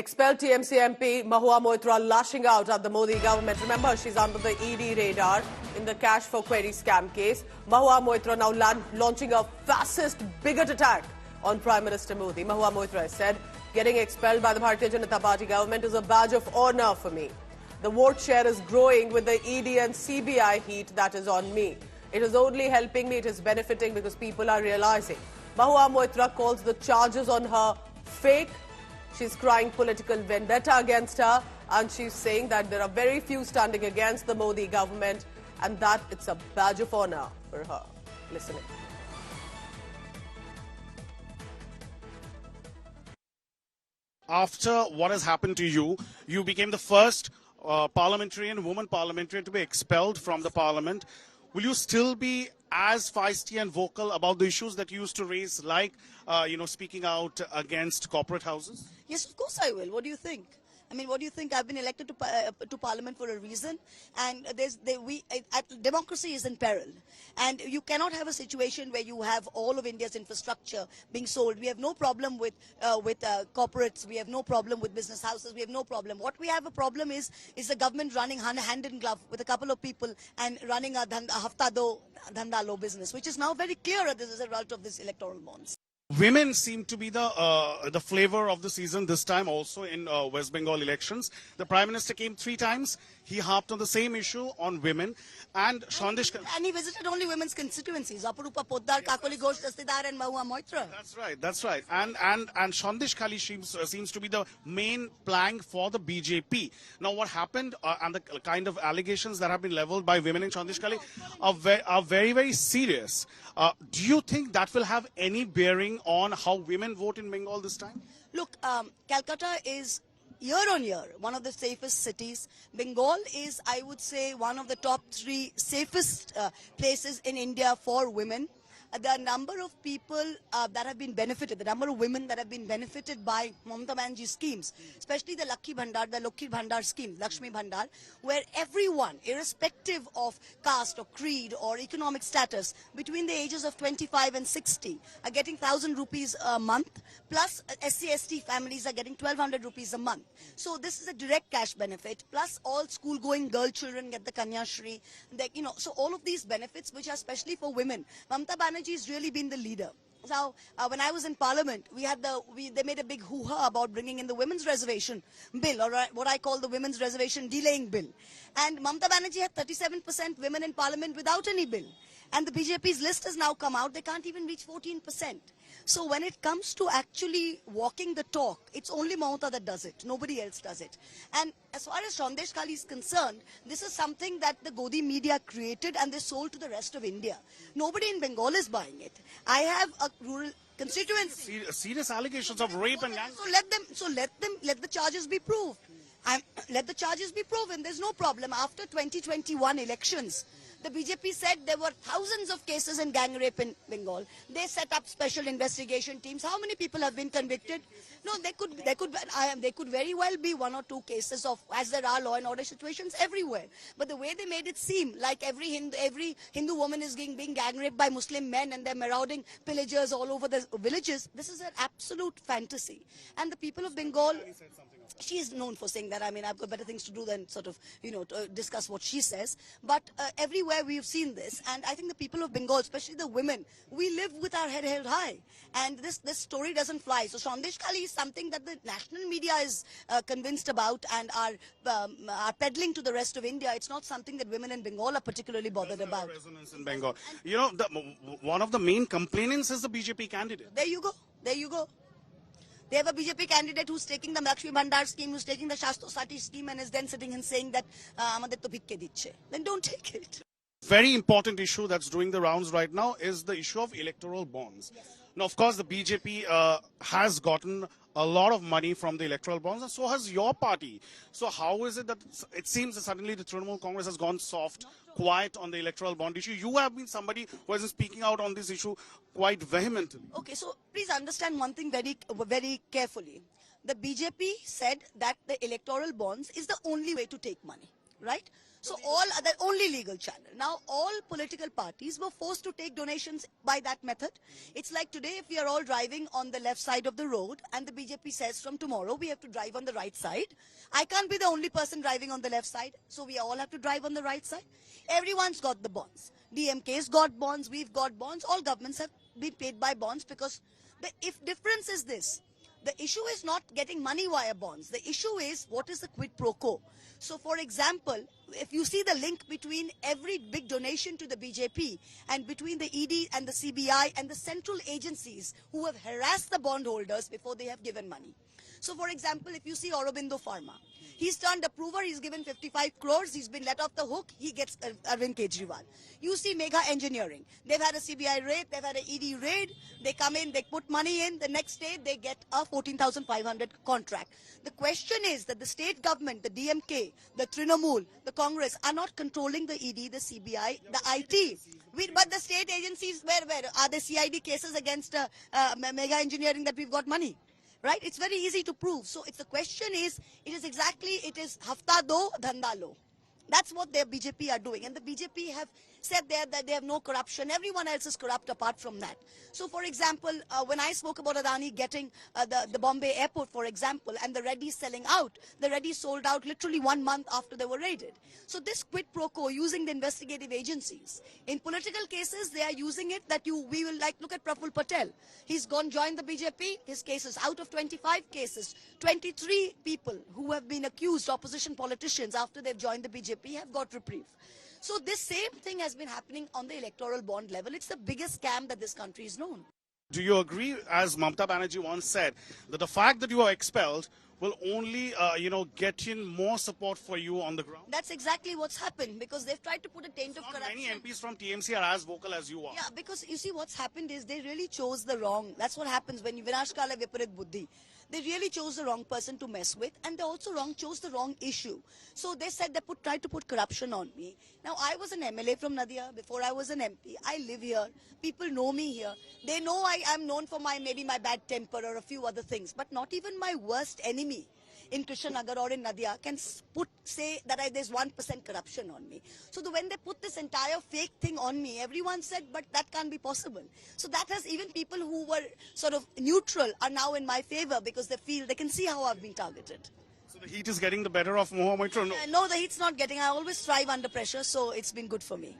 Expelled TMC MP Mahua Moitra lashing out at the Modi government. Remember, she's under the ED radar in the cash for query scam case. Mahua Moitra now launching a fascist bigot attack on Prime Minister Modi. Mahua Moitra has said, getting expelled by the Bharatiya Janata Party government is a badge of honour for me. The vote share is growing with the ED and CBI heat that is on me. It is only helping me, it is benefiting because people are realising. Mahua Moitra calls the charges on her fake. She's crying political vendetta against her, and she's saying that there are very few standing against the Modi government and that it's a badge of honour for her. Listen in. After what has happened to you, you became the first parliamentarian, woman parliamentarian to be expelled from the parliament. Will you still be as feisty and vocal about the issues that you used to raise, like, speaking out against corporate houses? Yes, of course I will. What do you think? I mean, what do you think? I've been elected to Parliament for a reason, and democracy is in peril. And you cannot have a situation where you have all of India's infrastructure being sold. We have no problem with corporates. We have no problem with business houses. We have no problem. What we have a problem is the government running hand in glove with a couple of people and running a hafta do dhanda lo business, which is now very clear as a result of this electoral bonds. Women seem to be the flavor of the season this time also in West Bengal elections. The Prime Minister came 3 times. He harped on the same issue on women. And Sandeshkhali. And he visited only women's constituencies. Apurupa Poddar, Kakoli Ghosh Dastidar and Mahua Moitra. That's right. And Sandeshkhali seems to be the main plank for the BJP. Now what happened and the kind of allegations that have been leveled by women in Sandeshkhali are very, very serious. Do you think that will have any bearing on how women vote in Bengal this time? Look, Calcutta is year on year one of the safest cities. Bengal is, I would say, one of the top 3 safest places in India for women. The number of people that have been benefited, the number of women that have been benefited by Mamata Banerjee's schemes, especially the Lakshmi Bhandar scheme, Lakshmi Bhandar, where everyone, irrespective of caste or creed or economic status, between the ages of 25 and 60, are getting 1,000 rupees a month, plus SC/ST families are getting 1,200 rupees a month. So this is a direct cash benefit, plus all school-going girl children get the Kanya Shri. So all of these benefits, which are especially for women, Mamata Banerjee has really been the leader. So when I was in Parliament, they made a big hoo-ha about bringing in the women's reservation bill, or what I call the women's reservation delaying bill. And Mamata Banerjee had 37% women in Parliament without any bill. And the BJP's list has now come out, they can't even reach 14%. So when it comes to actually walking the talk, it's only Mamata that does it. Nobody else does it. And as far as Sandeshkhali is concerned, this is something that the Godi media created and they sold to the rest of India. Nobody in Bengal is buying it. I have a rural constituency. Serious allegations of rape and gang. So let the charges be proved. Let the charges be proven. There's no problem. After 2021 elections, the BJP said there were thousands of cases in gang rape in Bengal. They set up special investigation teams. How many people have been convicted? No, they could very well be 1 or 2 cases of, as there are law and order situations everywhere. But the way they made it seem like every Hindu woman is being gang raped by Muslim men and they're marauding pillagers all over the villages, this is an absolute fantasy. And the people of Bengal, she is known for saying that. I mean, I've got better things to do than sort of, to discuss what she says. But everywhere we've seen this. And I think the people of Bengal, especially the women, we live with our head held high. And this story doesn't fly. So Sandeshkhali is something that the national media is convinced about and are peddling to the rest of India. It's not something that women in Bengal are particularly bothered about. Resonance in Bengal. One of the main complainants is the BJP candidate. There you go. There you go. They have a BJP candidate who's taking the Lakshmi Bhandar scheme, who's taking the Shastro Sati scheme and is then sitting and saying that amader to bhikke dicche. Then don't take it. Very important issue that's doing the rounds right now is the issue of electoral bonds. Yes. Now, of course, the BJP has gotten a lot of money from the electoral bonds, and so has your party. So how is it that it seems that suddenly the Trinamool Congress has gone soft, quiet on the electoral bond issue? You have been somebody who has been speaking out on this issue quite vehemently. Okay, so please understand one thing very, very carefully. The BJP said that the electoral bonds is the only way to take money, right? So all the only legal channel. Now all political parties were forced to take donations by that method. It's like today if we are all driving on the left side of the road and the BJP says from tomorrow we have to drive on the right side. I can't be the only person driving on the left side. So we all have to drive on the right side. Everyone's got the bonds. DMK's got bonds. We've got bonds. All governments have been paid by bonds because the difference is this. The issue is not getting money via bonds. The issue is what is the quid pro quo. So, for example, if you see the link between every big donation to the BJP and between the ED and the CBI and the central agencies who have harassed the bondholders before they have given money. So, for example, if you see Aurobindo Pharma, he's turned approver, he's given 55 crores, he's been let off the hook, he gets Arvind Kejriwal. You see Mega Engineering, they've had a CBI raid, they've had an ED raid, they come in, they put money in, the next day they get a 14,500 contract. The question is that the state government, the DMK, the Trinamool, the Congress are not controlling the ED, the CBI, the IT. But the state agencies, where are there CID cases against Mega Engineering that we've got money? Right? It's very easy to prove. So if the question is, it is hafta do, dhanda lo. That's what the BJP are doing. And the BJP have said there that they have no corruption. Everyone else is corrupt apart from that. So, for example, when I spoke about Adani getting the Bombay airport, for example, and the Reddys selling out, the Reddys sold out literally 1 month after they were raided. So this quid pro quo using the investigative agencies. In political cases, they are using it that we will look at Praful Patel. He's joined the BJP. His cases, out of 25 cases, 23 people who have been accused, opposition politicians, after they've joined the BJP have got reprieve. So this same thing has been happening on the electoral bond level. It's the biggest scam that this country has known. Do you agree, as Mamata Banerjee once said, that the fact that you are expelled will only, get in more support for you on the ground? That's exactly what's happened because they've tried to put a taint of corruption. Many MPs from TMC are as vocal as you are. Yeah, because you see what's happened is they really chose the wrong. That's what happens when you Vinashkala Viparit Buddhi. They really chose the wrong person to mess with, and they also chose the wrong issue. So they said they tried to put corruption on me. Now I was an MLA from Nadia before I was an MP. I live here. People know me here. They know I am known for maybe my bad temper or a few other things, but not even my worst enemy in Krishnanagar or in Nadia can say that there's 1% corruption on me. So when they put this entire fake thing on me, everyone said, but that can't be possible. So that has even people who were sort of neutral are now in my favor because they can see how I've been targeted. So the heat is getting the better of Mahua Moitra? No, the heat's not getting. I always thrive under pressure, so it's been good for me.